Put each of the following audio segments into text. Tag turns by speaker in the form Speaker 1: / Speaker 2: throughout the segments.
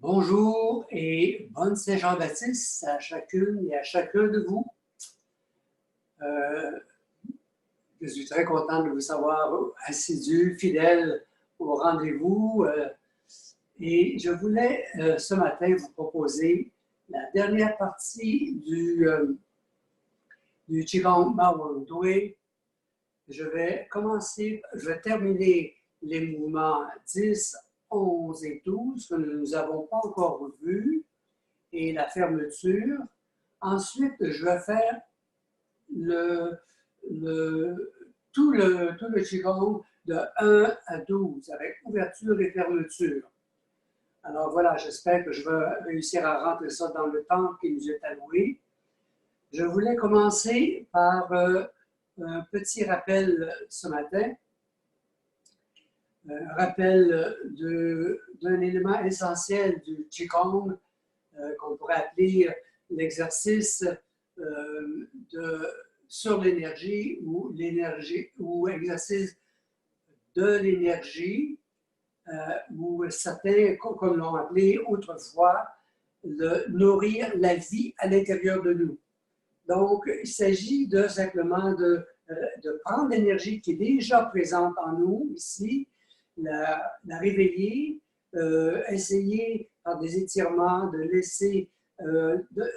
Speaker 1: Bonjour et bonne Saint-Jean-Baptiste à chacune et à chacun de vous. Euh, je suis très content de vous savoir assidus, fidèles au rendez-vous. Et je voulais ce matin vous proposer la dernière partie du Qigong Mao Dui. Je vais terminer les mouvements 10, 11 et 12 que nous n'avons pas encore vus et la fermeture. Ensuite, je vais faire tout le Qigong de 1 à 12 avec ouverture et fermeture. Alors voilà, j'espère que je vais réussir à rentrer ça dans le temps qui nous est alloué. Je voulais commencer par un petit rappel ce matin. Un rappel d'un élément essentiel du Qigong qu'on pourrait appeler l'exercice sur l'énergie ou exercice de l'énergie, ou certains, comme l'ont appelé autrefois, nourrir la vie à l'intérieur de nous. Donc, il s'agit simplement de prendre l'énergie qui est déjà présente en nous, ici, la réveiller, essayer par des étirements de laisser,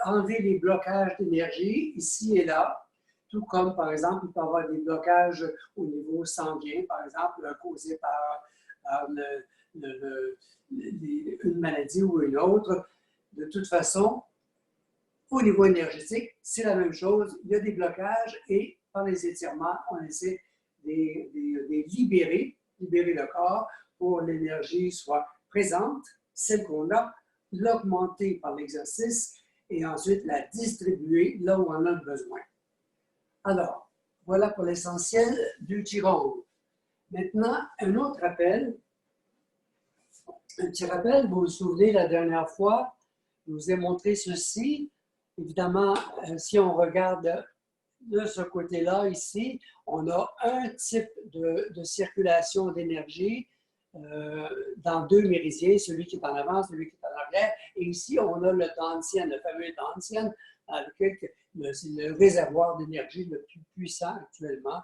Speaker 1: enlever les blocages d'énergie ici et là, tout comme, par exemple, il peut y avoir des blocages au niveau sanguin, par exemple, causés par une maladie ou une autre. De toute façon, au niveau énergétique, c'est la même chose. Il y a des blocages et par les étirements, on essaie de libérer le corps pour que l'énergie soit présente, celle qu'on a, l'augmenter par l'exercice et ensuite la distribuer là où on en a besoin. Alors, voilà pour l'essentiel du Qigong. Maintenant, un autre rappel. Un petit rappel, vous vous souvenez, la dernière fois, je vous ai montré ceci. Évidemment, si on regarde de ce côté-là, ici, on a un type de circulation d'énergie dans deux méridiens, celui qui est en avant, celui qui est en arrière. Et ici, on a le Dantian, le fameux Dantian, avec le réservoir d'énergie le plus puissant actuellement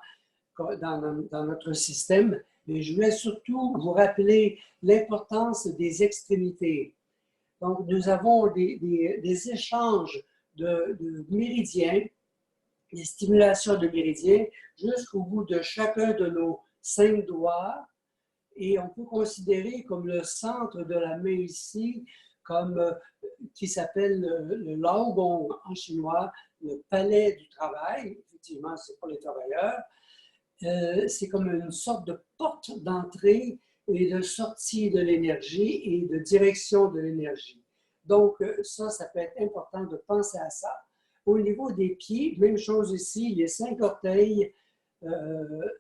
Speaker 1: dans notre système. Mais je voulais surtout vous rappeler l'importance des extrémités. Donc, nous avons des échanges de méridiens, des stimulations de méridiens jusqu'au bout de chacun de nos 5 doigts. Et on peut considérer comme le centre de la main ici, comme qui s'appelle le Lao Gong en chinois, le palais du travail. Effectivement, c'est pour les travailleurs. C'est comme une sorte de porte d'entrée et de sortie de l'énergie et de direction de l'énergie. Donc, ça peut être important de penser à ça. Au niveau des pieds, même chose ici, les 5 orteils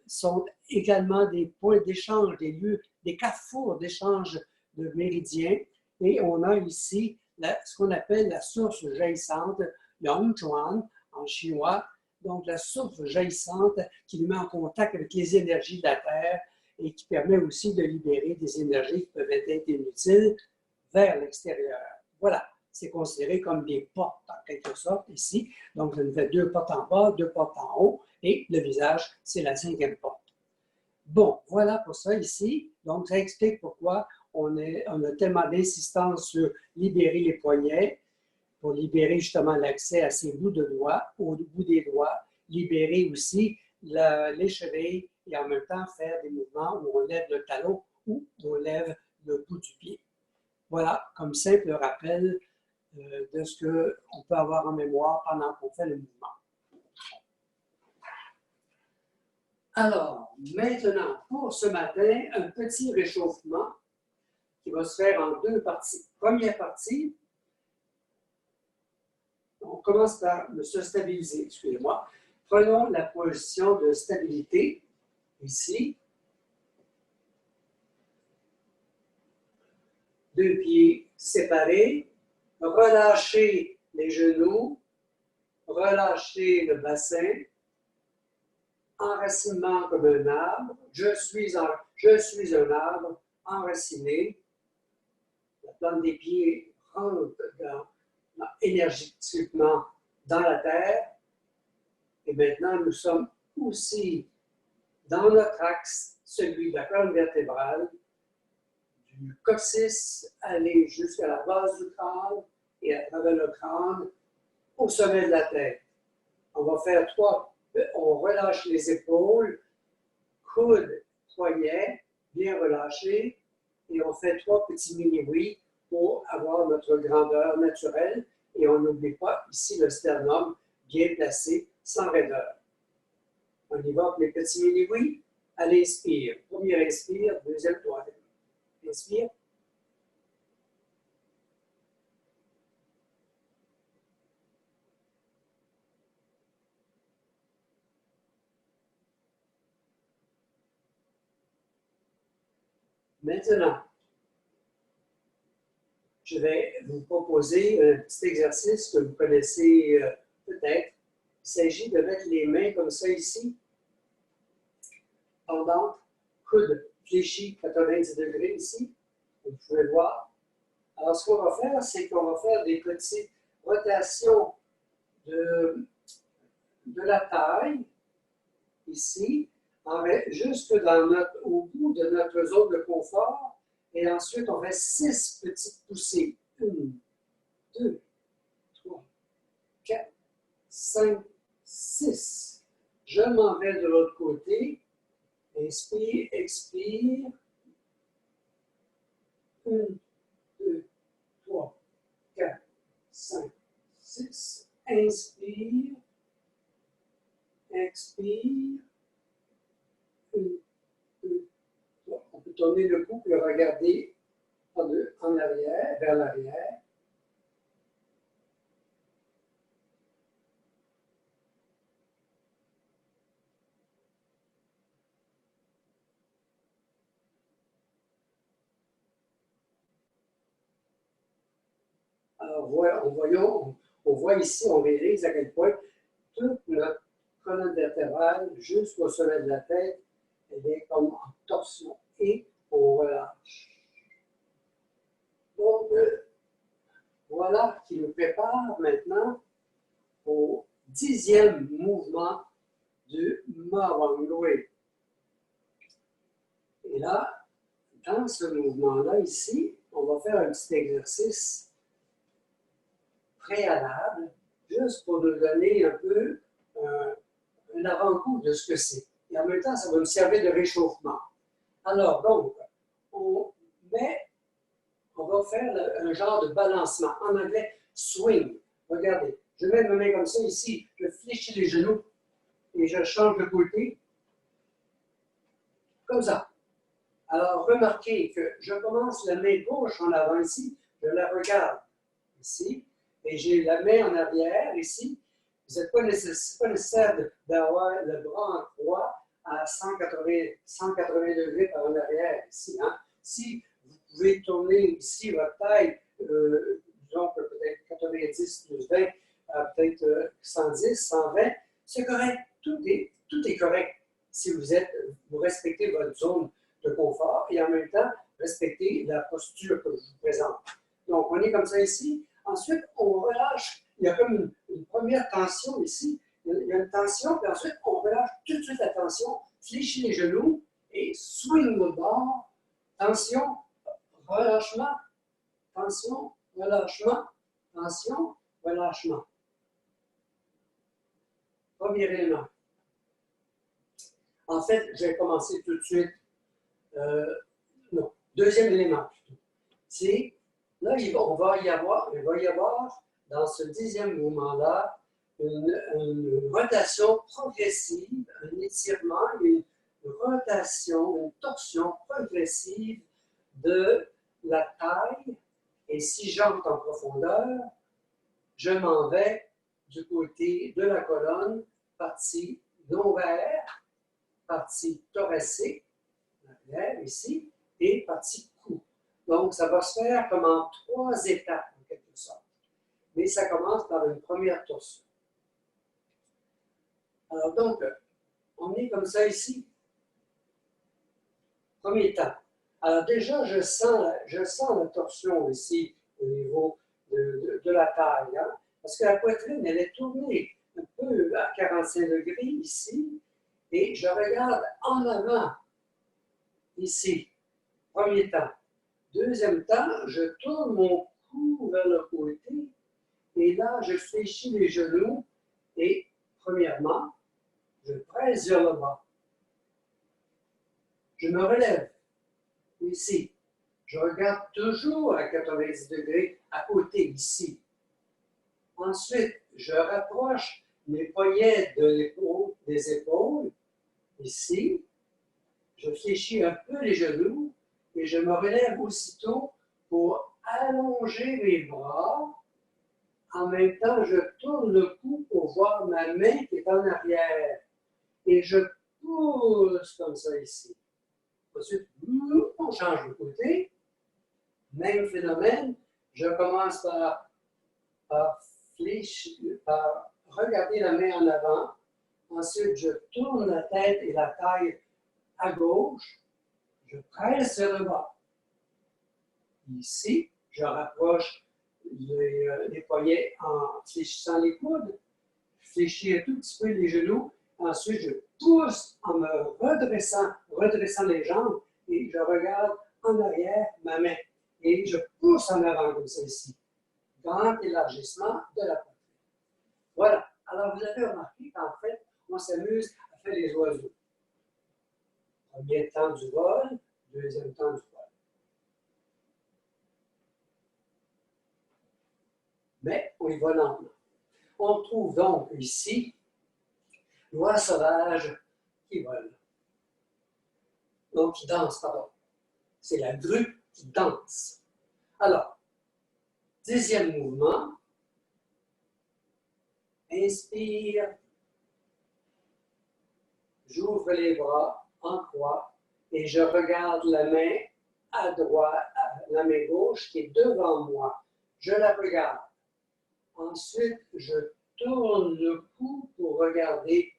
Speaker 1: sont également des points d'échange, des lieux, des carrefours d'échange de méridiens. Et on a ici ce qu'on appelle la source jaillissante, Yangchuan en chinois. Donc, la source jaillissante qui nous met en contact avec les énergies de la Terre et qui permet aussi de libérer des énergies qui peuvent être inutiles vers l'extérieur. Voilà, c'est considéré comme des portes, en quelque sorte, ici. Donc, vous avez 2 portes en bas, 2 portes en haut, et le visage, c'est la 5e porte. Bon, voilà pour ça ici. Donc, ça explique pourquoi on a tellement d'insistance sur libérer les poignets, pour libérer justement l'accès à ces bouts de doigts, au bout des doigts, libérer aussi les chevilles et en même temps faire des mouvements où on lève le talon ou on lève le bout du pied. Voilà, comme simple rappel de ce qu'on peut avoir en mémoire pendant qu'on fait le mouvement. Alors, maintenant, pour ce matin, un petit réchauffement qui va se faire en 2 parties. Première partie, on commence par se stabiliser, excusez-moi. Prenons la position de stabilité, ici. 2 pieds séparés. Relâchez les genoux. Relâchez le bassin. Enracinement comme un arbre. Je suis un arbre enraciné. La plante des pieds rentre énergétiquement dans la terre. Et maintenant, nous sommes aussi dans notre axe, celui de la colonne vertébrale, du coccyx, aller jusqu'à la base du crâne et à travers le crâne au sommet de la tête. On va faire trois, on relâche les épaules, coudes, poignets, bien relâchés, et on fait trois petits mini-oui pour avoir notre grandeur naturelle. Et on n'oublie pas ici le sternum bien placé, sans raideur. On y va avec les petits mini-oui. Allez, inspire. Premier inspire, deuxième, troisième. Inspire. Maintenant, je vais vous proposer un petit exercice que vous connaissez peut-être. Il s'agit de mettre les mains comme ça ici, pendantes, coude fléchi 90 degrés ici, vous pouvez le voir. Alors, ce qu'on va faire, c'est qu'on va faire des petites rotations de la taille, ici, jusque au bout de notre zone de confort. Et ensuite, on fait 6 petites poussées. 1, 2, 3, 4, 5, 6. Je m'en vais de l'autre côté. Inspire, expire. 1, 2, 3, 4, 5, 6. Inspire. Expire. 1, 2, 3. On peut tourner le cou et le regarder en arrière, vers l'arrière. Alors, on voit ici, on réalise à quel point toute notre colonne vertébrale jusqu'au sommet de la tête, elle est comme en torsion et on relâche. Donc, voilà qui nous prépare maintenant au 10e mouvement du Mawangwe. Et là, dans ce mouvement-là, ici, on va faire un petit exercice préalable, juste pour nous donner un peu un avant-goût de ce que c'est. Et en même temps, ça va nous servir de réchauffement. Alors, donc, on va faire un genre de balancement. En anglais, swing. Regardez, je mets ma main comme ça ici, je fléchis les genoux et je change de côté. Comme ça. Alors, remarquez que je commence la main gauche en avant ici, je la regarde ici, et j'ai la main en arrière ici. Vous n'êtes pas nécessaire d'avoir le bras en croix à 180 degrés par en arrière ici. Hein? Si vous pouvez tourner ici votre taille, disons que peut-être 90 plus 20, peut-être 110, 120, c'est correct. Tout est correct si vous respectez votre zone de confort et en même temps respectez la posture que je vous présente. Donc, on est comme ça ici. Ensuite, on relâche. Il y a comme une première tension ici. Il y a une tension, puis ensuite, on relâche tout de suite la tension, fléchit les genoux et swing au bord. Tension, relâchement, tension, relâchement, tension, relâchement. Premier élément. En fait, je vais commencer tout de suite. Non, deuxième élément plutôt. C'est, là, il va y avoir dans ce 10e mouvement-là une rotation progressive, un étirement, une rotation, une torsion progressive de la taille. Et si j'entre en profondeur, je m'en vais du côté de la colonne, partie lombaire, partie thoracique, ici, et partie cou. Donc, ça va se faire comme en 3 étapes, en quelque sorte. Mais ça commence par une première torsion. Alors, donc, on est comme ça ici. Premier temps. Alors déjà, je sens la torsion ici au niveau de la taille, hein, parce que la poitrine, elle est tournée un peu à 45 degrés ici, et je regarde en avant ici, premier temps. Deuxième temps, je tourne mon cou vers le côté, et là, je fléchis les genoux, et premièrement, je presse vers le bas. Je me relève ici. Je regarde toujours à 90 degrés à côté, ici. Ensuite, je rapproche mes poignets des épaules, ici. Je fléchis un peu les genoux et je me relève aussitôt pour allonger mes bras. En même temps, je tourne le cou pour voir ma main qui est en arrière. Et je pousse comme ça ici. Ensuite, on change de côté. Même phénomène. Je commence par regarder la main en avant. Ensuite, je tourne la tête et la taille à gauche. Je presse vers le bas. Ici, je rapproche les poignets en fléchissant les coudes. Je fléchis un tout petit peu les genoux. Ensuite, je pousse en me redressant les jambes et je regarde en arrière ma main. Et je pousse en avant comme ça ici. Grand élargissement de la poitrine. Voilà. Alors, vous avez remarqué qu'en fait, on s'amuse à faire les oiseaux. Premier temps du vol, deuxième temps du vol. Mais on y va lentement. On trouve donc ici l'oie sauvage qui vole. Donc, qui danse, pardon. C'est la grue qui danse. Alors, 10e mouvement. Inspire. J'ouvre les bras en croix et je regarde la main à droite, la main gauche qui est devant moi. Je la regarde. Ensuite, je tourne le cou pour regarder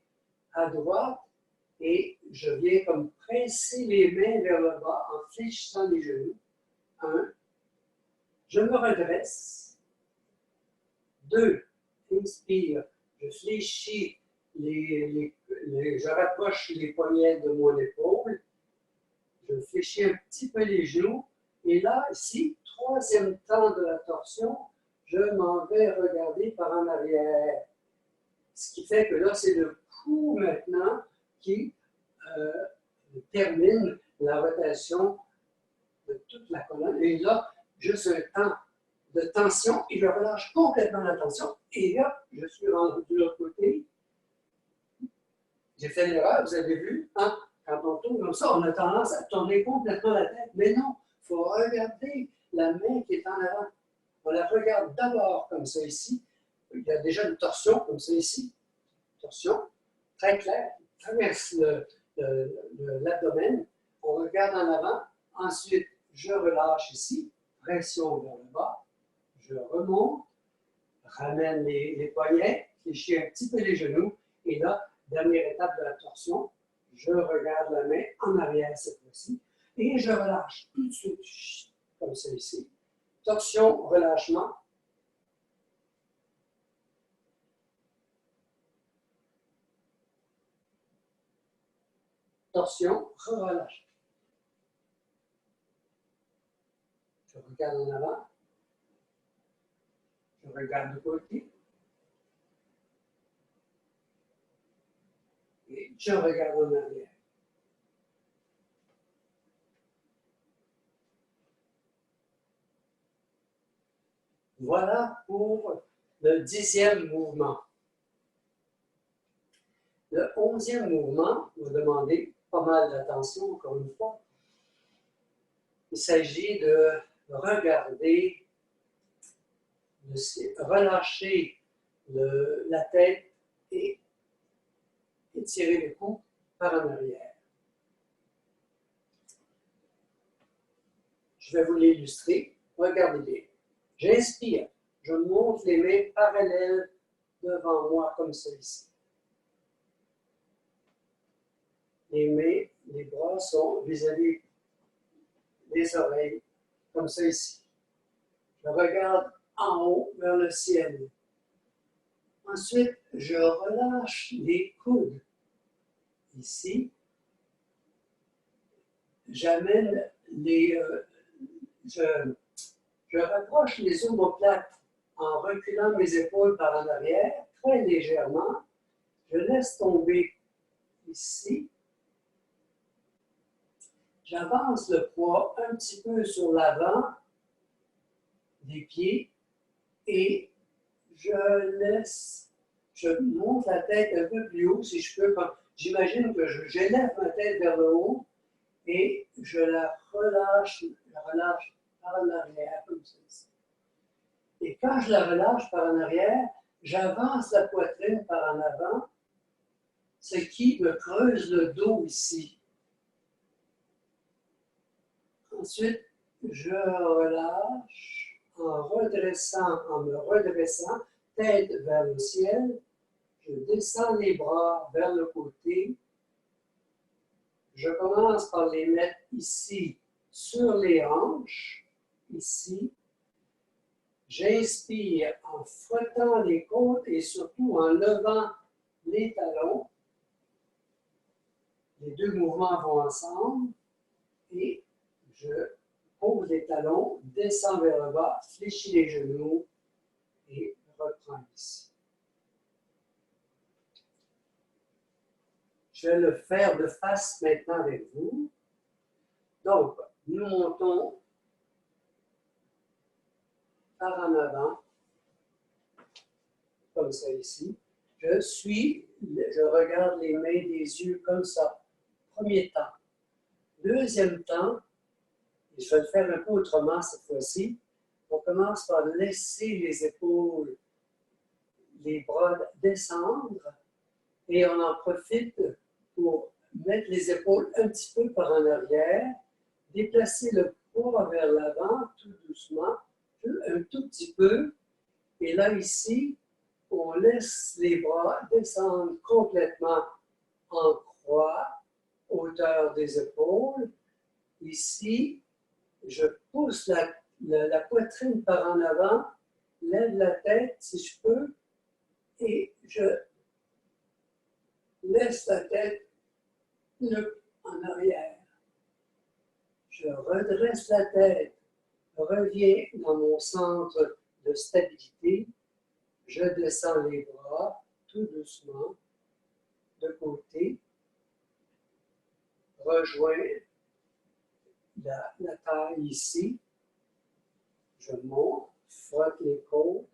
Speaker 1: à droite et je viens comme presser les mains vers le bas en fléchissant les genoux. 1. Je me redresse. 2. Inspire. Je fléchis je rapproche les poignets de mon épaule. Je fléchis un petit peu les genoux. Et là, ici, 3e temps de la torsion, je m'en vais regarder par en arrière. Ce qui fait que là, c'est le cou maintenant qui termine la rotation de toute la colonne. Et là, juste un temps de tension et je relâche complètement la tension. Et là, je suis rendu de l'autre côté. J'ai fait l'erreur, vous avez vu, hein? Quand on tourne comme ça, on a tendance à tourner complètement la tête. Mais non, il faut regarder la main qui est en avant. On la regarde d'abord comme ça ici. Il y a déjà une torsion comme ça ici. Torsion très claire qui traverse l'abdomen. On regarde en avant. Ensuite, je relâche ici. Pression vers le bas. Je remonte. Ramène les poignets. Fléchis un petit peu les genoux. Et là, dernière étape de la torsion. Je regarde la main en arrière cette fois-ci. Et je relâche tout de suite. Comme ça ici. Torsion, relâchement. Torsion, relâche. Je regarde en avant. Je regarde de côté. Et je regarde en arrière. Voilà pour le 10e mouvement. Le 11e mouvement, vous demandez pas mal d'attention, encore une fois. Il s'agit de regarder, de relâcher la tête et étirer le cou par en arrière. Je vais vous l'illustrer. Regardez bien. J'inspire. Je monte les mains parallèles devant moi comme ceci. Les mains, les bras sont vis-à-vis les oreilles, comme ça ici. Je regarde en haut vers le ciel. Ensuite, je relâche les coudes ici. J'amène je rapproche les omoplates en reculant mes épaules par en arrière, très légèrement. Je laisse tomber ici. J'avance le poids un petit peu sur l'avant des pieds et je monte la tête un peu plus haut si je peux. J'imagine que j'élève ma tête vers le haut et je la relâche par en arrière, comme ça. Et quand je la relâche par en arrière, j'avance la poitrine par en avant, ce qui me creuse le dos ici. Ensuite, je relâche en me redressant, tête vers le ciel. Je descends les bras vers le côté. Je commence par les mettre ici, sur les hanches, ici. J'inspire en frottant les côtes et surtout en levant les talons. Les deux mouvements vont ensemble et je pose les talons, descends vers le bas, fléchis les genoux et reprends ici. Je vais le faire de face maintenant avec vous. Donc, nous montons par en avant, comme ça ici. Je regarde les mains des yeux comme ça. Premier temps. Deuxième temps, et je vais le faire un peu autrement cette fois-ci. On commence par laisser les épaules, les bras descendre et on en profite pour mettre les épaules un petit peu par en arrière, déplacer le poids vers l'avant tout doucement, un tout petit peu. Et là, ici, on laisse les bras descendre complètement en croix, hauteur des épaules. Ici, je pousse la poitrine par en avant, lève la tête si je peux, et je laisse la tête en arrière. Je redresse la tête, reviens dans mon centre de stabilité, je descends les bras tout doucement, de côté, rejoins la taille ici, je monte, frotte les côtes,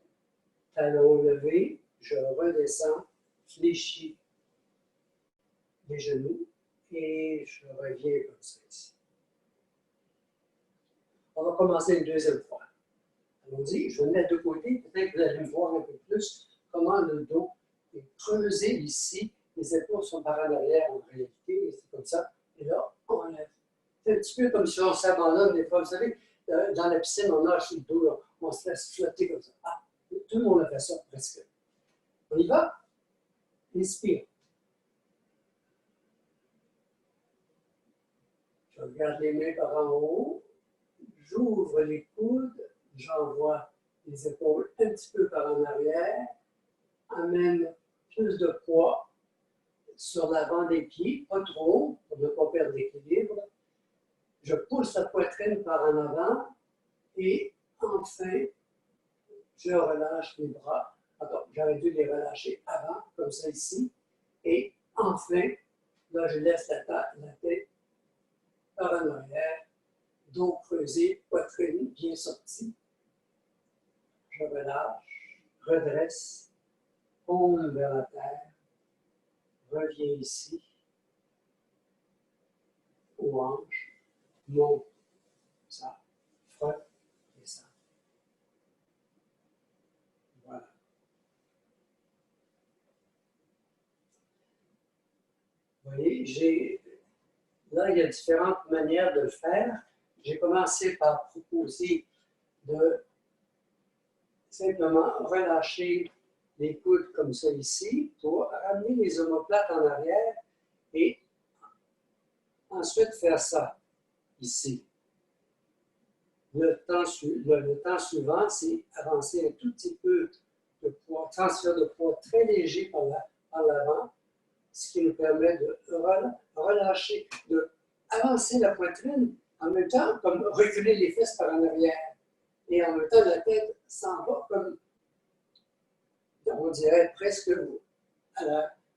Speaker 1: talons levés, je redescends, fléchis les genoux et je reviens comme ça ici. On va commencer une deuxième fois. Allons-y, je vais mettre de côté, peut-être que vous allez voir un peu plus comment le dos est creusé ici. Les épaules sont par en arrière en réalité, c'est comme ça. Et là, on lève. C'est un petit peu comme si on s'abandonne des fois. Vous savez, dans la piscine, on nage sur le dos, là, on se laisse flotter comme ça. Ah, tout le monde a fait ça presque. On y va? Inspire. Je regarde les mains par en haut. J'ouvre les coudes. J'envoie les épaules un petit peu par en arrière. Amène plus de poids sur l'avant des pieds, pas trop, pour ne pas perdre l'équilibre. Je pousse la poitrine par en avant et enfin, je relâche les bras. Attends, j'aurais dû les relâcher avant, comme ça ici. Et enfin, là, je laisse la tête par en arrière, dos creusé, poitrine bien sortie. Je relâche, redresse, paume vers la terre, reviens ici, aux hanches, monte, ça, frotte, descend. Voilà. Vous voyez, là, il y a différentes manières de le faire. J'ai commencé par proposer de simplement relâcher les coudes comme ça ici pour ramener les omoplates en arrière et ensuite faire ça ici. le temps suivant, c'est avancer un tout petit peu de poids, transfert de poids très léger par l'avant, ce qui nous permet de relâcher, de avancer la poitrine, en même temps comme reculer les fesses par en arrière. Et en même temps, la tête s'en va comme, on dirait presque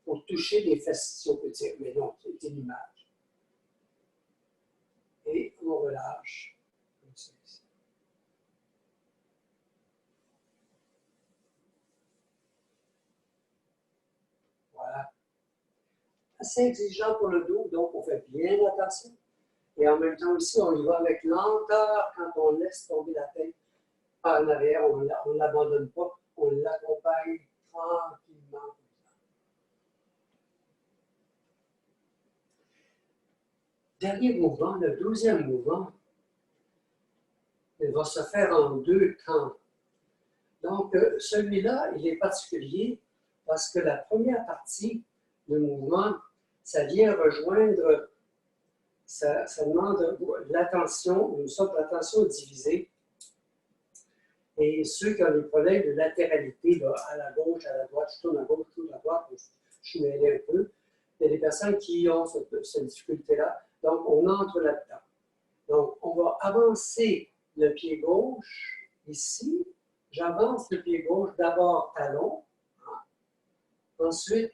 Speaker 1: pour toucher les fesses, si on peut dire. Mais non, c'est l'image. Et on relâche. Comme ça ici. Voilà. Assez exigeant pour le dos, donc on fait bien attention. Et en même temps aussi, on y va avec lenteur quand on laisse tomber la tête par en arrière, on ne l'abandonne pas, on l'accompagne tranquillement. Dernier mouvement, le 12e mouvement, il va se faire en 2 temps. Donc, celui-là, il est particulier parce que la première partie du mouvement, ça vient rejoindre, ça demande l'attention, une sorte d'attention divisée. Et ceux qui ont des problèmes de latéralité, là, à la gauche, à la droite, je tourne à gauche, je tourne à droite, je suis mêlé un peu. Il y a des personnes qui ont cette difficulté-là. Donc, on entre là-dedans. Donc, on va avancer le pied gauche ici. J'avance le pied gauche, d'abord talon. Hein. Ensuite,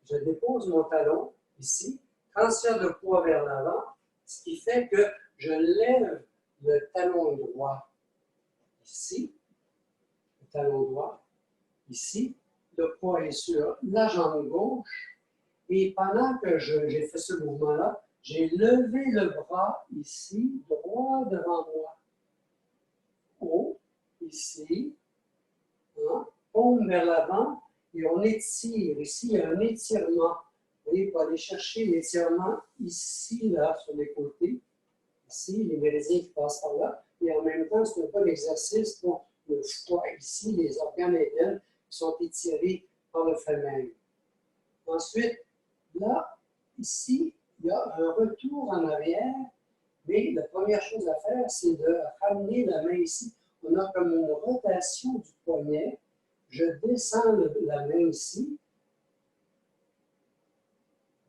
Speaker 1: je dépose mon talon ici. Transfert de poids vers l'avant, ce qui fait que je lève le talon droit ici. Le talon droit ici. Le poids est sur la jambe gauche. Et pendant que j'ai fait ce mouvement-là, j'ai levé le bras ici, droit devant moi. Haut, ici, hein, paume vers l'avant, et on étire. Ici, il y a un étirement. Vous voyez, pour aller chercher l'étirement ici, là, sur les côtés. Ici, les méridiens qui passent par là. Et en même temps, c'est un peu l'exercice pour le foie. Ici, les organes internes qui sont étirés par le fait même. Ensuite, là, ici, il y a un retour en arrière, mais la première chose à faire, c'est de ramener la main ici. On a comme une rotation du poignet. Je descends la main ici.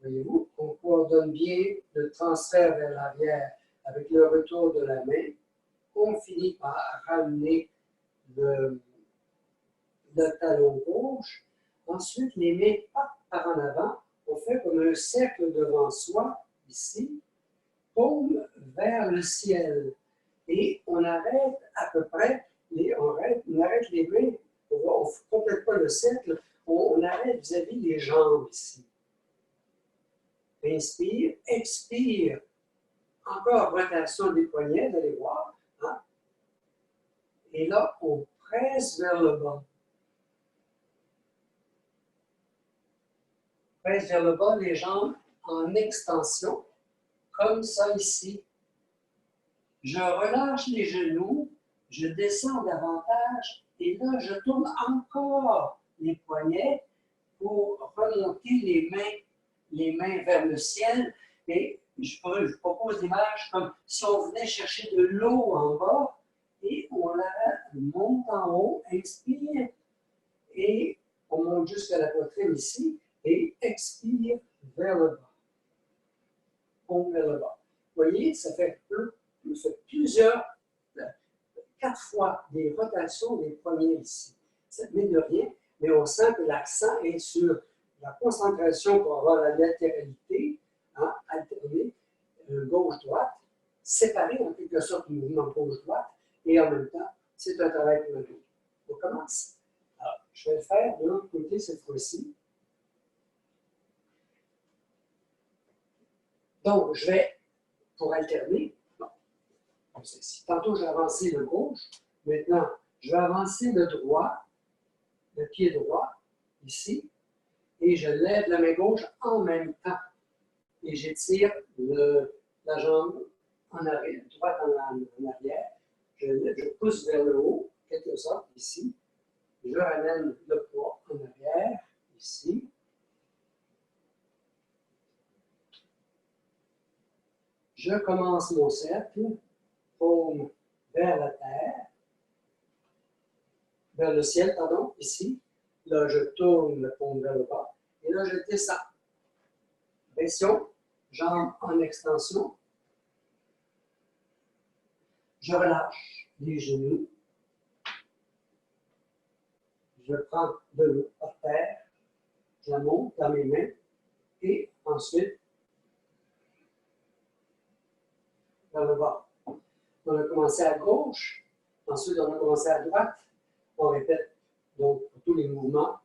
Speaker 1: Voyez-vous, on coordonne bien le transfert vers l'arrière avec le retour de la main. On finit par ramener le talon gauche. Ensuite, les mains partent par en avant. On fait comme un cercle devant soi, ici, paume vers le ciel. Et on arrête à peu près, on arrête les mains, on ne complète pas le cercle, on arrête vis-à-vis des jambes ici. Inspire, expire. Encore rotation des poignets, vous allez voir. Hein? Et là, on presse vers le bas. Presse vers le bas, les jambes en extension, comme ça ici. Je relâche les genoux, je descends davantage et là, je tourne encore les poignets pour remonter les mains vers le ciel. Et je propose l'image comme si on venait chercher de l'eau en bas et on la monte en haut, inspire et on monte jusqu'à la poitrine ici et expire vers le bas. On vers le bas. Vous voyez, ça fait plusieurs, 4 fois des rotations des poignets ici. Ça ne met de rien, mais on sent que l'accent est sur la concentration pour avoir la latéralité, hein, alternée, gauche-droite, séparée en quelque sorte du mouvement gauche-droite, et en même temps, c'est un travail pour le dos. On commence. Alors, je vais le faire de l'autre côté cette fois-ci. Donc, je vais, pour alterner, tantôt j'ai avancé le gauche, maintenant je vais avancer le droit, le pied droit, ici, et je lève la main gauche en même temps. Et j'étire la jambe en arrière, droite en arrière. Je pousse vers le haut, quelque sorte, ici. Je ramène le poids en arrière, ici. Je commence mon cercle. paume vers la terre, vers le ciel, pardon, ici. Là, je tourne le paume vers le bas. Et là, je descends. Pression, jambes en extension. Je relâche les genoux. Je prends de l'eau par terre. Je la monte dans mes mains. Et ensuite, vers le bas. On a commencé à gauche. Ensuite, on a commencé à droite. On répète donc pour tous les mouvements,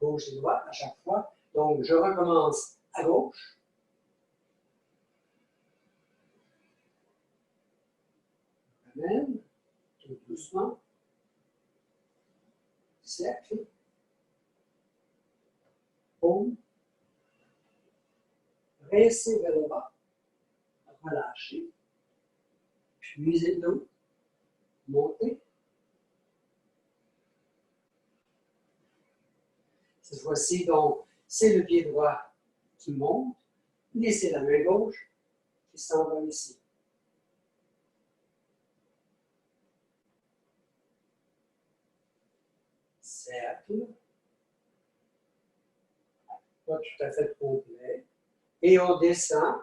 Speaker 1: gauche et droite à chaque fois. Donc, je recommence à gauche. Je ramène, tout doucement. Cercle. Paume. Rincer vers le bas. Relâcher. Puiser de l'eau. Monter. Cette fois-ci, donc, c'est le pied droit qui monte, et c'est la main gauche qui s'en va ici. Cercle. Pas tout à fait complet. Et on descend.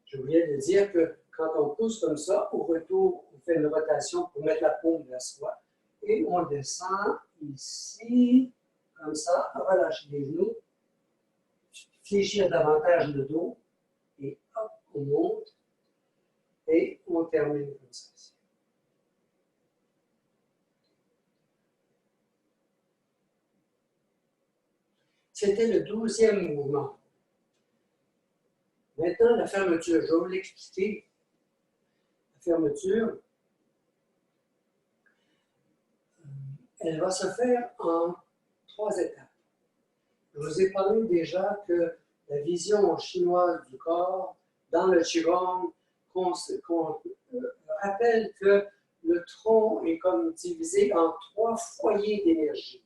Speaker 1: J'ai oublié de dire que quand on pousse comme ça, au retour, on fait une rotation pour mettre la paume vers soi. Et on descend ici, comme ça, relâcher les genoux, fléchir davantage le dos, et hop, on monte, et on termine comme ça. C'était le 12e mouvement. Maintenant, la fermeture, je vais vous l'expliquer. La fermeture, elle va se faire en 3 étapes. Je vous ai parlé déjà que la vision chinoise du corps, dans le Qigong, rappelle que le tronc est comme divisé en 3 foyers d'énergie.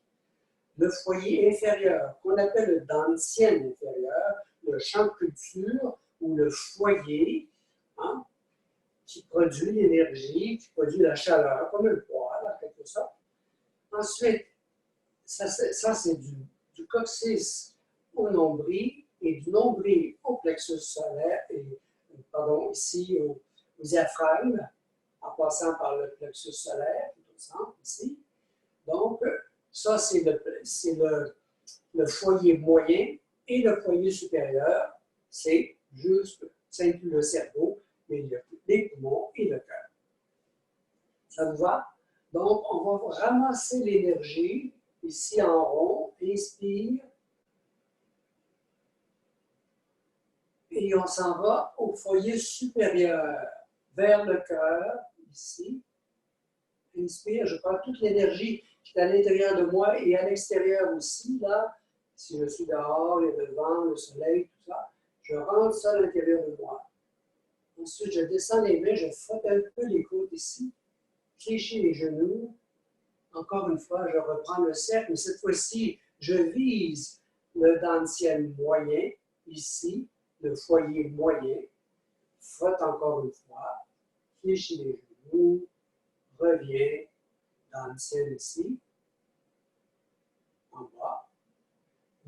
Speaker 1: Le foyer inférieur, qu'on appelle le dantian inférieur, le champ de culture ou le foyer, hein, qui produit l'énergie, qui produit la chaleur, comme le poêle, en quelque sorte. Ensuite, ça c'est du coccyx au nombril et du nombril au plexus solaire, pardon, ici au diaphragme, en passant par le plexus solaire, tout au centre, ici. Donc, ça, c'est le foyer moyen, et le foyer supérieur, c'est juste, ça inclut le cerveau, mais il y a les poumons et le cœur. Ça vous va? Donc, on va ramasser l'énergie ici en rond, inspire, et on s'en va au foyer supérieur, vers le cœur, ici. Inspire, je prends toute l'énergie qui est à l'intérieur de moi et à l'extérieur aussi, là. Si je suis dehors, il y a le vent, le soleil, tout ça, je rentre ça à l'intérieur de moi. Ensuite, je descends les mains, je frotte un peu les côtes ici, fléchis les genoux. Encore une fois, je reprends le cercle, mais cette fois-ci, je vise le dantian moyen, ici, le foyer moyen. Frotte encore une fois, fléchis les genoux, reviens, dantian ici, en bas.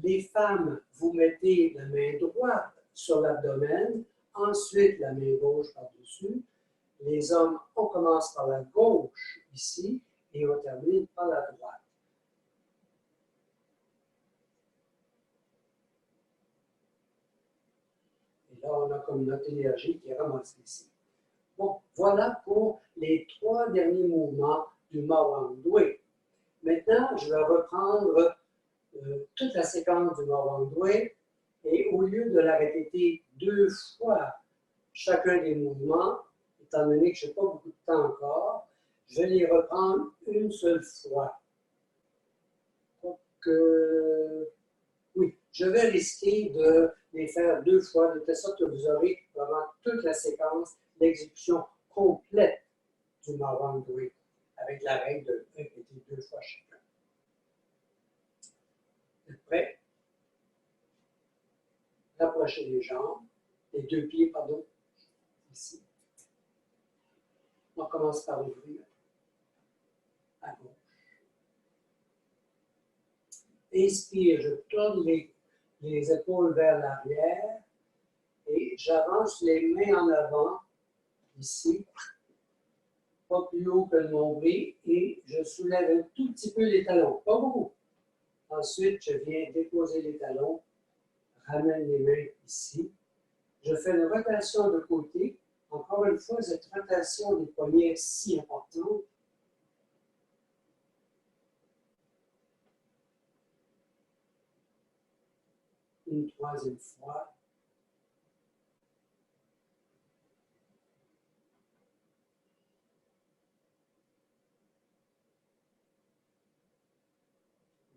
Speaker 1: Les femmes, vous mettez la main droite sur l'abdomen, ensuite la main gauche par-dessus. Les hommes, on commence par la gauche ici et on termine par la droite. Et là, on a comme notre énergie qui est ramassée ici. Bon, voilà pour les 3 derniers mouvements du Mawang-dui. Maintenant, je vais reprendre toute la séquence du Mawang-dui et au lieu de la répéter 2 fois chacun des mouvements, étant donné que je n'ai pas beaucoup de temps encore, je vais les reprendre une seule fois. Donc, oui, je vais risquer de les faire 2 fois, de telle sorte que vous aurez vraiment toute la séquence d'exécution complète du Mawang-dui, avec la règle de répéter 2 fois chacun. Vous êtes prêts? Rapprochez les jambes, les 2 pieds, pardon, ici. On commence par ouvrir à gauche. Inspire, je tourne les épaules vers l'arrière et j'avance les mains en avant, ici, pas plus haut que le nombril, et je soulève un tout petit peu les talons, pas beaucoup. Ensuite, je viens déposer les talons, ramène les mains ici. Je fais une rotation de côté. Encore une fois, cette rotation des poignets est si importante. Une troisième fois.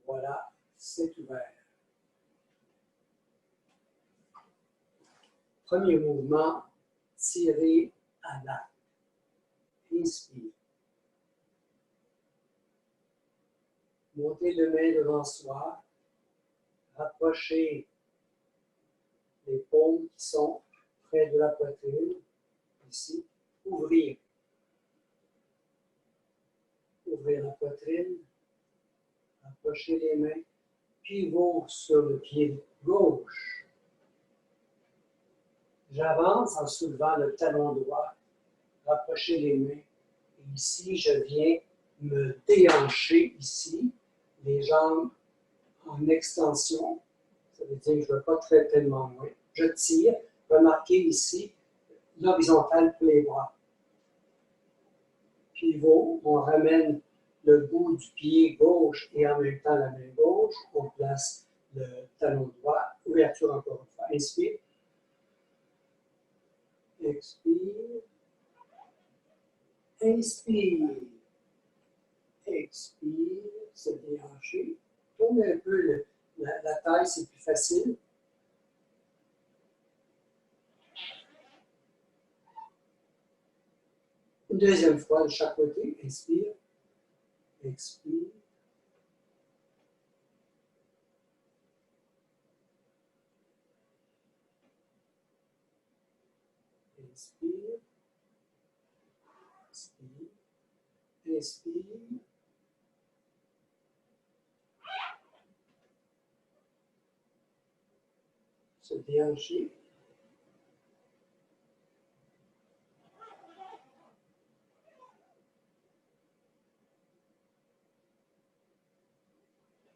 Speaker 1: Voilà, c'est ouvert. Premier mouvement, tirer à l'arc. Inspire. Montez les mains devant soi. Rapprochez les paumes qui sont près de la poitrine. Ici. Ouvrir. Ouvrir la poitrine. Rapprochez les mains. Pivot sur le pied gauche. J'avance en soulevant le talon droit. Rapprochez les mains. Et ici, je viens me déhancher ici, les jambes en extension. Ça veut dire que je ne vais pas très tellement loin. Je tire. Remarquez ici l'horizontale pour les bras. Pivot, on ramène le bout du pied gauche et en même temps la main gauche. On place le talon droit. Ouverture encore une fois. Inspire. Expire. Inspire. Expire. Se déhancher. Tourne un peu la taille, c'est plus facile. Une deuxième fois de chaque côté. Inspire. Expire. Inspire. Inspire. Inspire. Se déhancher.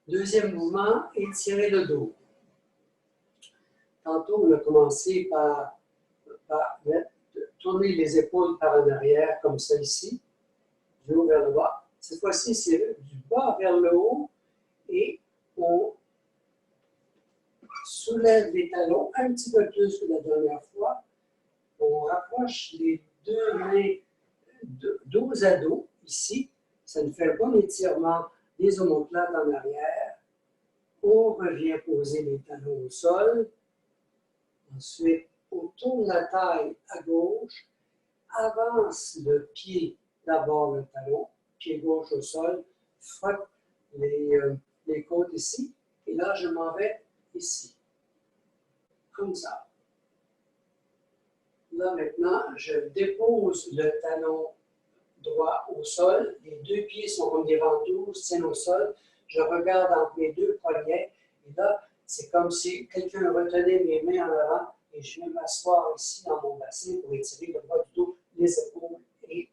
Speaker 1: Deuxième mouvement, étirer le dos. Tantôt, on a commencé par tourner les épaules par en arrière, comme ça ici, du haut vers le bas. Cette fois-ci, c'est du bas vers le haut et on soulève les talons un petit peu plus que la dernière fois. On rapproche les deux mains dos à dos, ici. Ça nous fait un bon étirement des omoplates en arrière. On revient poser les talons au sol. Ensuite, on tourne la taille à gauche. Avance le pied, d'abord le talon, pied gauche au sol. Frotte les côtes ici. Et là, je m'en vais ici. Comme ça. Là, maintenant, je dépose le talon droit au sol. Les deux pieds sont comme des ventouses, tiennent au sol. Je regarde entre mes deux poignets. Et là, c'est comme si quelqu'un retenait mes mains en avant et je vais m'asseoir ici dans mon bassin pour étirer le bas du dos, les épaules et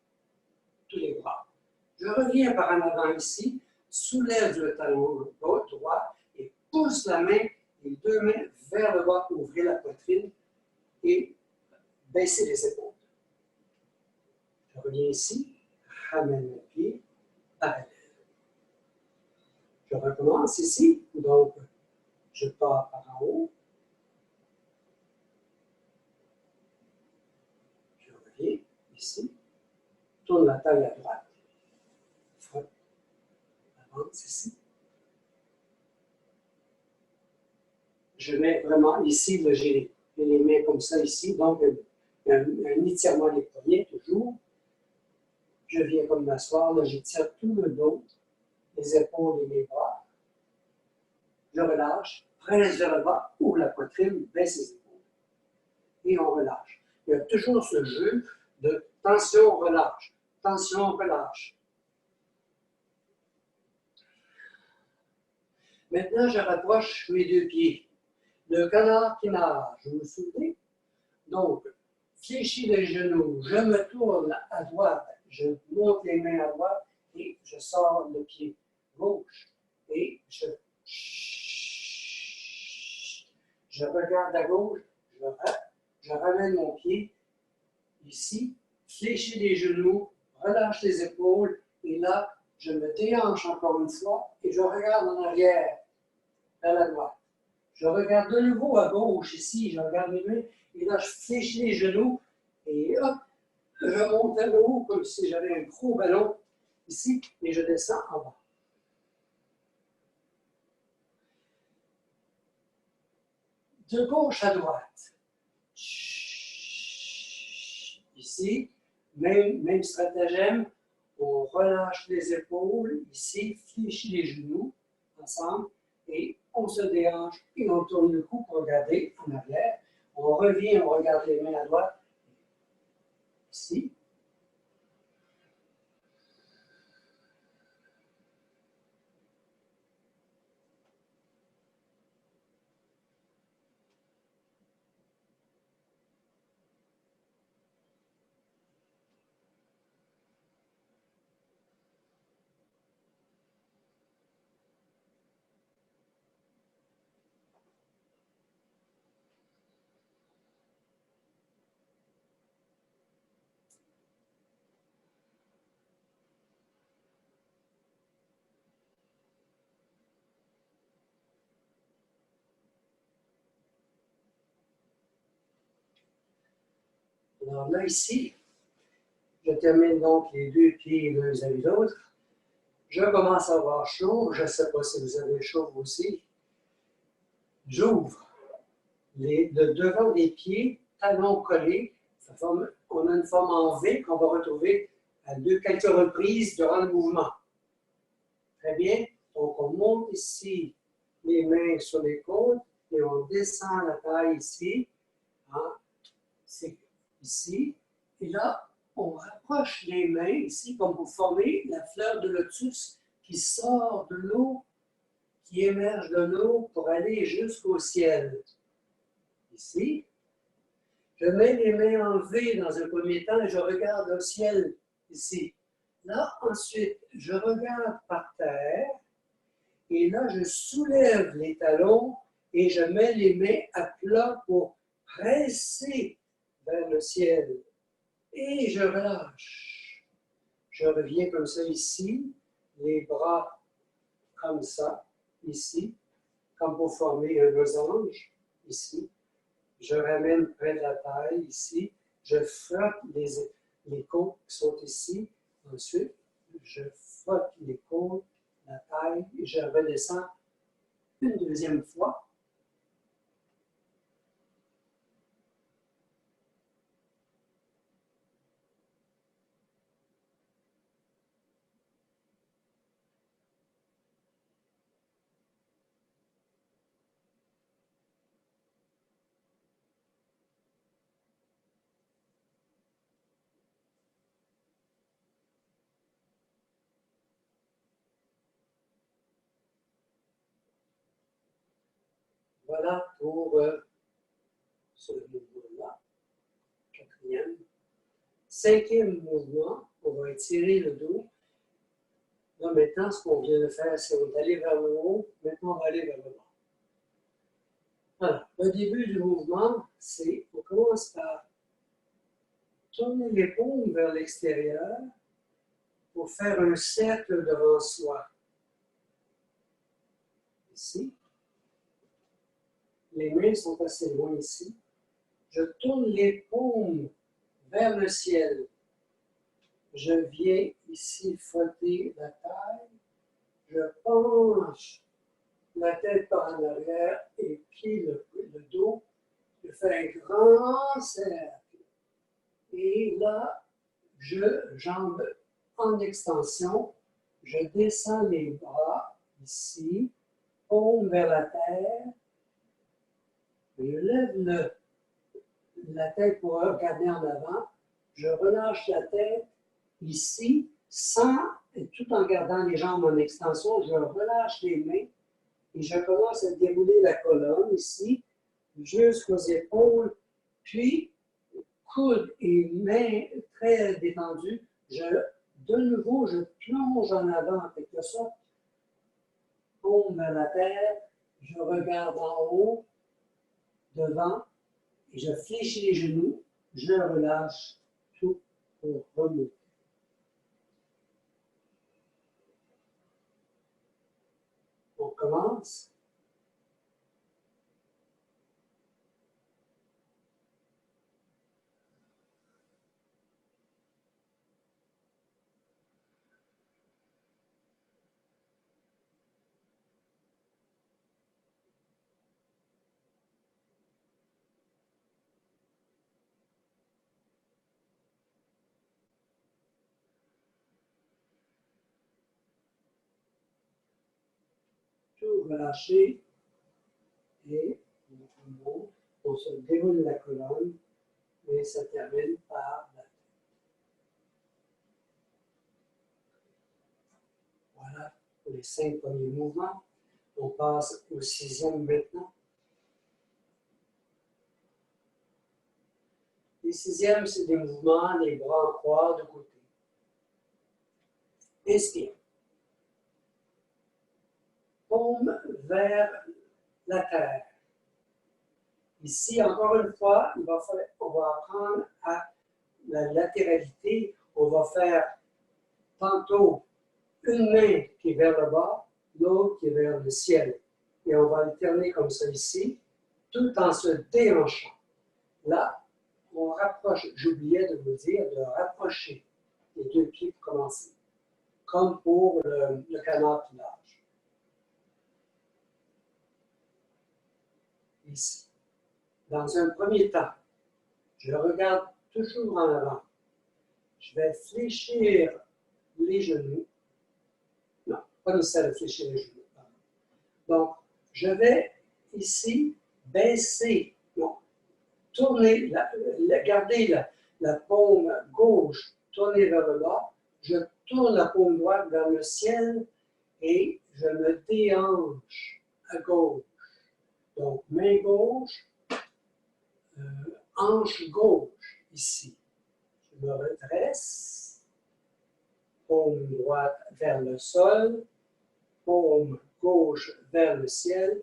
Speaker 1: tous les bras. Je reviens par en avant ici, soulève le talon droit et pousse la main, les deux mains vers le bas pour ouvrir la poitrine et baisser les épaules. Je reviens ici, ramène le pied, parallèle. Je recommence ici, donc je pars par en haut. Je reviens ici, tourne la taille à droite, frotte, avance ici. Je mets vraiment ici, j'ai les mains comme ça ici, donc un étirement des poignets toujours. Je viens comme m'asseoir, là j'étire tout le dos, les épaules et les bras. Je relâche, presse vers le bas, ouvre la poitrine, baisse les épaules. Et on relâche. Il y a toujours ce jeu de tension, relâche, tension, relâche. Maintenant, je rapproche mes deux pieds. Le canard qui nage, vous vous souvenez? Donc, fléchis les genoux, je me tourne à droite, je monte les mains à droite et je sors le pied gauche. Et je regarde à gauche, je ramène mon pied ici, fléchis les genoux, relâche les épaules et là, je me déhanche encore une fois et je regarde en arrière, vers la droite. Je regarde de nouveau à gauche ici, je regarde mes mains et là, je fléchis les genoux et hop, je monte à haut comme si j'avais un gros ballon ici et je descends en bas. De gauche à droite. Ici, même stratagème, on relâche les épaules, ici, fléchit les genoux ensemble et on se déhanche et on tourne le cou pour regarder en arrière. On revient, on regarde les mains à droite, ici. Alors là, ici, je termine donc les deux pieds l'un vis-à-vis de l'autre. Je commence à avoir chaud. Je ne sais pas si vous avez chaud aussi. J'ouvre le devant des pieds, talons collés. On a une forme en V qu'on va retrouver à quelques reprises durant le mouvement. Très bien. Donc, on monte ici les mains sur les côtes et on descend la taille ici. Hein? C'est ici. Et là, on rapproche les mains ici comme pour former la fleur de lotus qui sort de l'eau, qui émerge de l'eau pour aller jusqu'au ciel. Ici. Je mets les mains en V dans un premier temps et je regarde le ciel ici. Là, ensuite, je regarde par terre et là, je soulève les talons et je mets les mains à plat pour presser vers le ciel. Et je relâche. Je reviens comme ça ici, les bras comme ça, ici, comme pour former un losange, ici. Je ramène près de la taille, ici. Je frotte les côtes qui sont ici. Ensuite, je frotte les côtes, la taille, et je redescends une deuxième fois. Voilà pour ce mouvement-là. Quatrième. Cinquième mouvement, on va étirer le dos. Là, maintenant, ce qu'on vient de faire, c'est qu'on est allé vers le haut. Maintenant, on va aller vers le bas. Voilà. Le début du mouvement, c'est on commence par tourner les paumes vers l'extérieur pour faire un cercle devant soi. Ici. Les mains sont assez loin ici. Je tourne les paumes vers le ciel. Je viens ici frotter la taille. Je penche la tête par en arrière et plie le dos. Je fais un grand cercle. Et là, jambes en extension. Je descends les bras ici, paume vers la terre. Je lève la tête pour regarder en avant. Je relâche la tête ici, tout en gardant les jambes en extension, je relâche les mains et je commence à dérouler la colonne ici, jusqu'aux épaules, puis coude et mains très détendues. De nouveau, je plonge en avant en quelque sorte, paume vers la terre, je regarde en haut, devant, et je fléchis les genoux, je relâche tout pour remonter. On commence. Tout relâché et on se déroule la colonne et ça termine par la tête. Voilà pour les 5 premiers mouvements. On passe au 6e maintenant. Les 6e, c'est des mouvements, les bras en croix de côté. Inspire. Paume vers la terre. Ici, encore une fois, on va apprendre à la latéralité. On va faire tantôt une main qui est vers le bas, l'autre qui est vers le ciel. Et on va alterner comme ça ici, tout en se déhanchant. Là, on rapproche, j'oubliais de vous dire, de rapprocher les deux pieds pour commencer, comme pour le canard pilage. Ici. Dans un premier temps, je regarde toujours en avant. Je vais fléchir les genoux. Non, pas nécessaire de fléchir les genoux. Donc, je vais ici baisser, non, tourner, garder la paume gauche tournée vers le bas. Je tourne la paume droite vers le ciel et je me déhanche à gauche. Donc, main gauche, hanche gauche, ici. Je me redresse, paume droite vers le sol, paume gauche vers le ciel,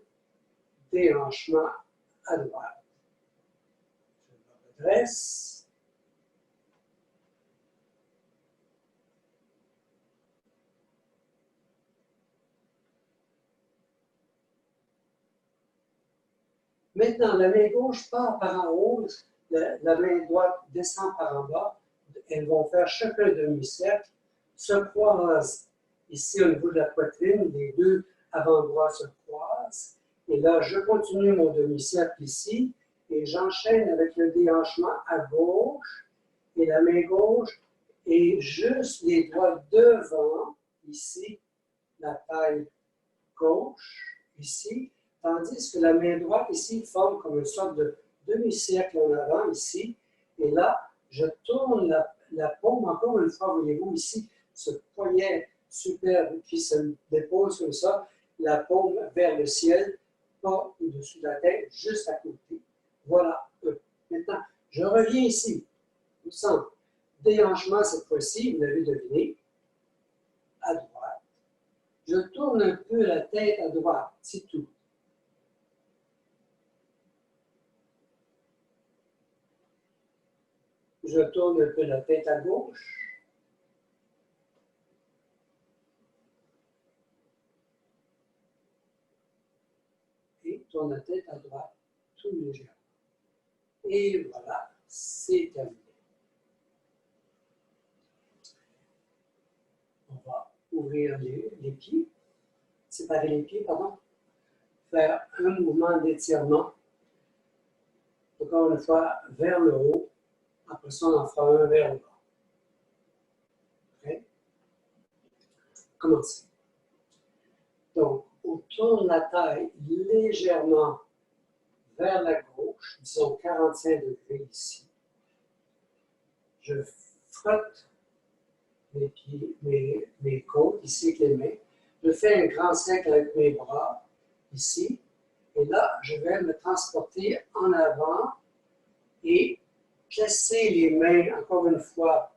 Speaker 1: déhanchement à droite. Je me redresse. Maintenant, la main gauche part par en haut, la main droite descend par en bas. Elles vont faire chacun demi-cercle, se croisent ici au niveau de la poitrine, les deux avant-bras se croisent. Et là, je continue mon demi-cercle ici et j'enchaîne avec le déhanchement à gauche et la main gauche et juste les doigts devant, ici, la taille gauche, ici, tandis que la main droite ici forme comme une sorte de demi-cercle en avant ici. Et là, je tourne la paume, encore une fois, voyez-vous ici, ce poignet superbe qui se dépose comme ça, la paume vers le ciel, pas au-dessus de la tête, juste à côté. Voilà. Maintenant, je reviens ici, au centre. Déhanchement cette fois-ci, vous l'avez deviné, à droite. Je tourne un peu la tête à droite, c'est tout. Je tourne un peu la tête à gauche. Et tourne la tête à droite, tout légèrement. Et voilà, c'est terminé. On va ouvrir les pieds, séparer les pieds, pardon. Faire un mouvement d'étirement. Encore une fois, vers le haut. Après ça, on en fera un vers le bas. Okay? Commencez. Donc, on tourne la taille légèrement vers la gauche, disons 45 degrés ici. Je frotte mes pieds, mes côtes, ici avec les mains. Je fais un grand cercle avec mes bras, ici. Et là, je vais me transporter en avant et placer les mains, encore une fois,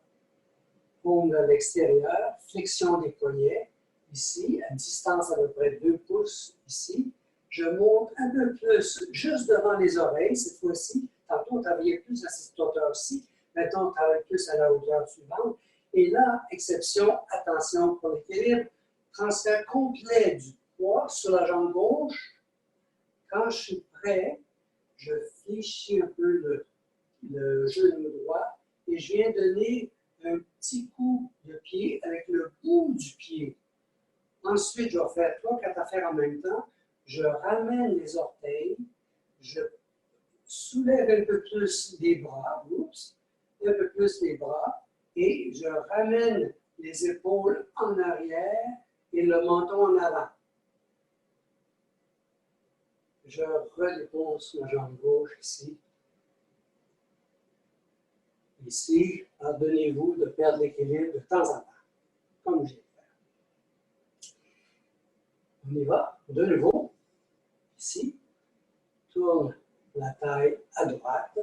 Speaker 1: paume vers l'extérieur, flexion des poignets, ici, à distance à peu près 2 pouces, ici. Je monte un peu plus, juste devant les oreilles, cette fois-ci. Tantôt, on travaillait plus à cette hauteur-ci. Maintenant, on travaille plus à la hauteur suivante. Et là, exception, attention pour l'équilibre, transfert complet du poids sur la jambe gauche. Quand je suis prêt, je fléchis un peu le genou droit et je viens donner un petit coup de pied avec le bout du pied. Ensuite, je vais faire 3-4 affaires en même temps. Je ramène les orteils, je soulève un peu plus les bras, un peu plus les bras, et je ramène les épaules en arrière et le menton en avant. Je redépose ma jambe gauche ici. Ici, pardonnez-vous de perdre l'équilibre de temps en temps, comme je vais faire. On y va, de nouveau. Ici, tourne la taille à droite,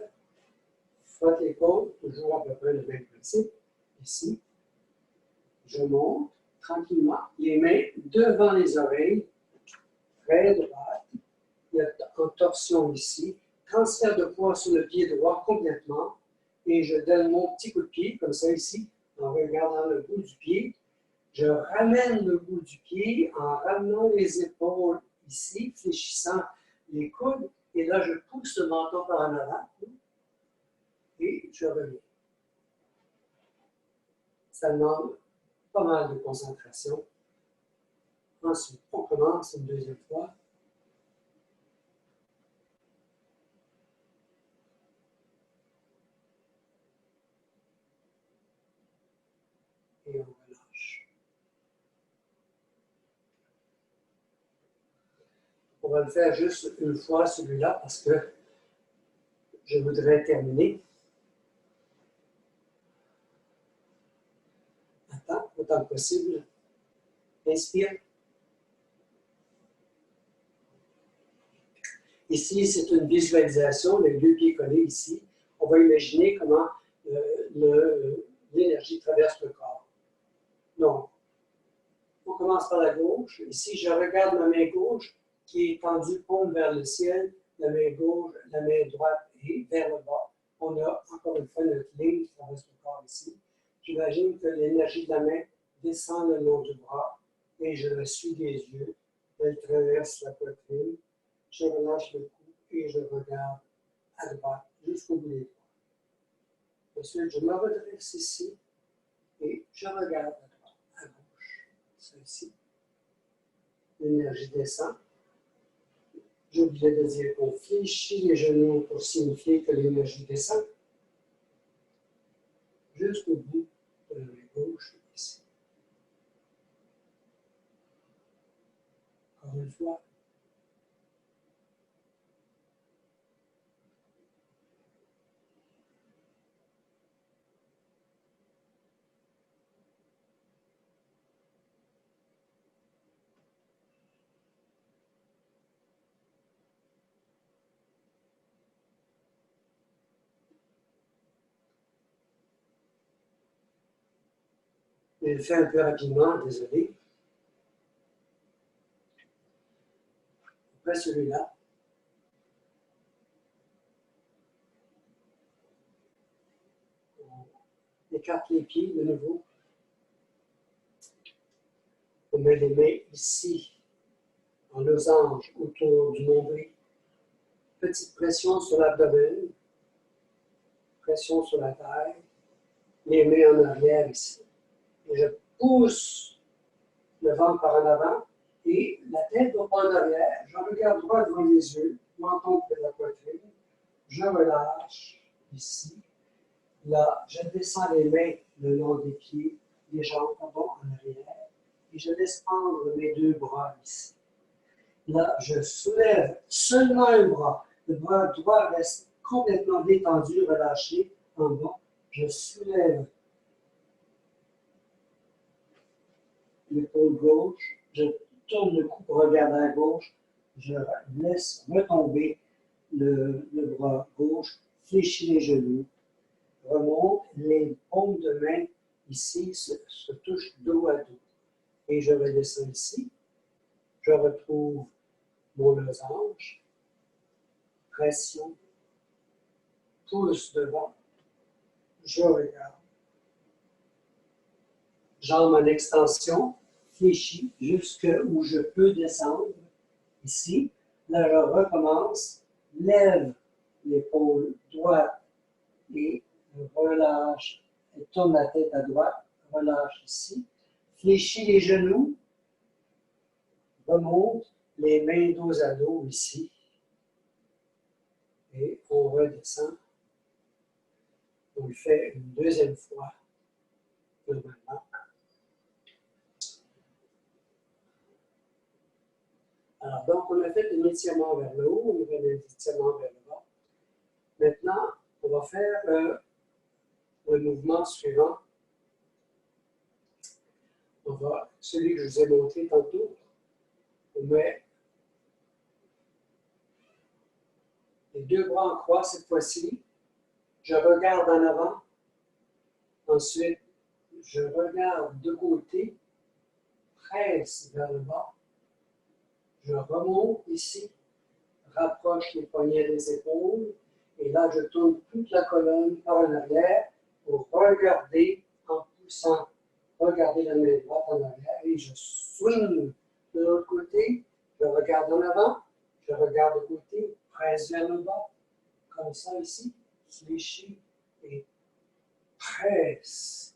Speaker 1: frotte les côtes, toujours à peu près le même principe. Ici, je monte tranquillement, les mains devant les oreilles, très droite. Il y a en torsion ici, transfert de poids sur le pied droit complètement, et je donne mon petit coup de pied, comme ça ici, en regardant le bout du pied. Je ramène le bout du pied en ramenant les épaules ici, fléchissant les coudes, et là je pousse le menton par en avant, et je reviens. Ça demande pas mal de concentration. Ensuite, on commence une deuxième fois. Et on relâche. On va le faire juste une fois celui-là parce que je voudrais terminer. Attends, autant que possible. Inspire. Ici, c'est une visualisation, les deux pieds collés ici. On va imaginer comment l'énergie traverse le corps. Donc, on commence par la gauche. Ici, je regarde ma main gauche qui est tendue paume vers le ciel, la main gauche, la main droite et vers le bas. On a encore une fois notre ligne qui traverse le corps ici. J'imagine que l'énergie de la main descend le long du bras et je la suis des yeux. Elle traverse la poitrine. Je relâche le cou et je regarde à droite jusqu'au bout des doigts. Ensuite, je me redresse ici et je regarde à droite, à gauche. Ça ici. L'énergie descend. J'ai oublié de dire qu'on fléchit les genoux pour signifier que l'énergie descend jusqu'au bout de la main gauche ici. Encore une fois. Je le fais un peu rapidement, désolé. Après celui-là. On écarte les pieds de nouveau. On met les mains ici, en losange, autour du nombril. Petite pression sur l'abdomen. Pression sur la taille. Les mains en arrière ici. Et je pousse le ventre par en avant et la tête va pas en arrière. Je regarde droit devant les yeux, menton près de la poitrine. Je relâche ici. Là, je descends les mains le long des pieds, les jambes en arrière. Et je laisse pendre mes deux bras ici. Là, je soulève seulement un bras. Le bras droit reste complètement détendu, relâché en bas. Je soulève l'épaule gauche, je tourne le cou pour regarder à gauche, je laisse retomber le bras gauche, fléchis les genoux, remonte, les paumes de main ici se touchent dos à dos. Et je redescends ici, je retrouve mon losange, pression, pouce devant, je regarde. Jambes en extension, fléchis jusqu'où je peux descendre. Ici, là je recommence, lève l'épaule droite et relâche, et tourne la tête à droite, relâche ici, fléchis les genoux, remonte, les mains dos à dos ici, et on redescend. On le fait une deuxième fois, normalement. Alors, donc, on a fait un étirement vers le haut, on a fait un étirement vers le bas. Maintenant, on va faire le mouvement suivant. On va, celui que je vous ai montré tantôt, on met les deux bras en croix cette fois-ci. Je regarde en avant. Ensuite, je regarde de côté, presse vers le bas. Je remonte ici, rapproche les poignets des épaules. Et là, je tourne toute la colonne par en arrière pour regarder en poussant. Regardez la main droite en arrière et je swing de l'autre côté. Je regarde en avant, je regarde de côté, presse vers le bas, comme ça ici, fléchis et presse.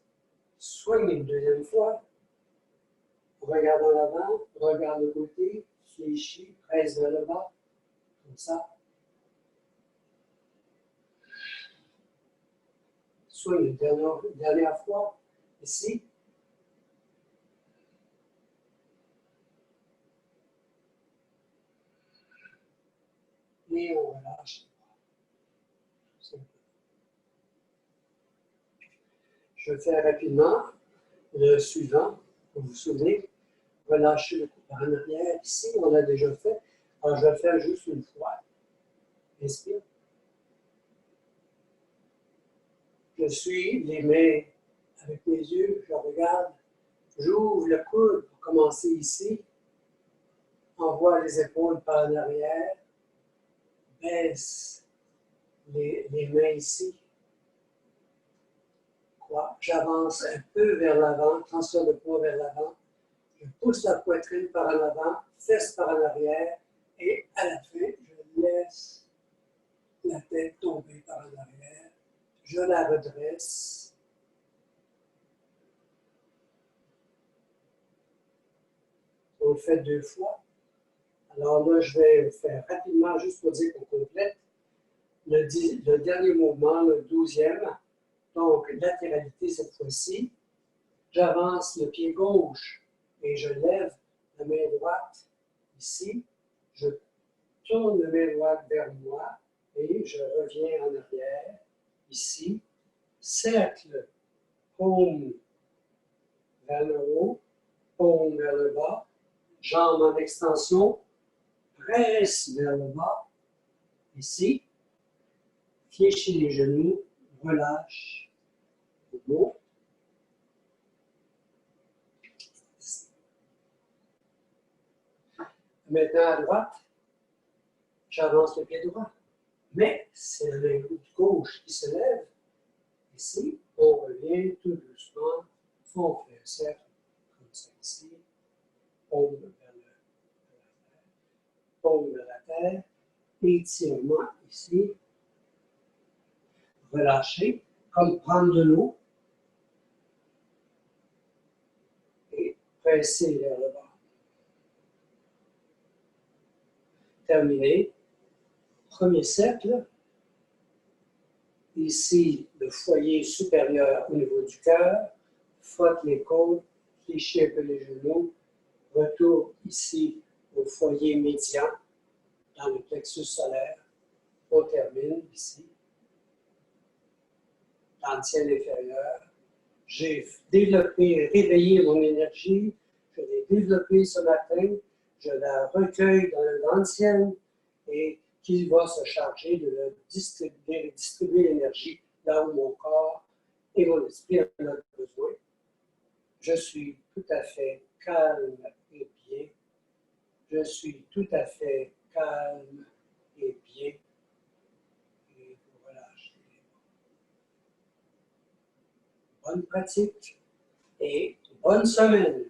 Speaker 1: Swing une deuxième fois. Regarde en avant, regarde de côté, fléchis, presse vers le bas, comme ça. Swing une dernière fois, ici. Et on relâche. Je fais rapidement le suivant. Vous vous souvenez, relâchez le cou par en arrière. Ici, on l'a déjà fait. Alors, je vais le faire juste une fois. Inspire. Je suis les mains avec mes yeux, je regarde. J'ouvre le coude pour commencer ici. Envoie les épaules par en arrière. Baisse les mains ici. J'avance un peu vers l'avant, transfert de poids vers l'avant. Je pousse la poitrine par en avant, fesses par en arrière, et à la fin, je laisse la tête tomber par en arrière. Je la redresse. On le fait 2 fois. Alors là, je vais le faire rapidement, juste pour dire qu'on complète. Le dernier mouvement, le 12e, donc latéralité cette fois-ci. J'avance le pied gauche et je lève la main droite ici. Je tourne la main droite vers moi et je reviens en arrière ici. Cercle, paume vers le haut, paume vers le bas, jambes en extension, presse vers le bas ici. Fléchis les genoux, relâche. Bon. Maintenant à droite, j'avance le pied droit. Mais c'est la main gauche qui se lève. Ici, on revient tout doucement. On fait un cercle comme ça ici. Paume vers la terre. Paume vers la terre. Étirement ici. Relâcher, comme prendre de l'eau. Et presser vers le bas. Terminé. Premier cercle. Ici, le foyer supérieur au niveau du cœur. Frotte les côtes, fléchis un peu les genoux. Retour ici au foyer médian, dans le plexus solaire. On termine ici. Dans le ciel inférieur. J'ai développé, réveillé mon énergie. je l'ai développée ce matin, je la recueille dans le grand ciel et qui va se charger de distribuer l'énergie là où mon corps et mon esprit en ont besoin. Je suis tout à fait calme et bien. Je suis tout à fait calme et bien. Et voilà. Bonne pratique et bonne semaine.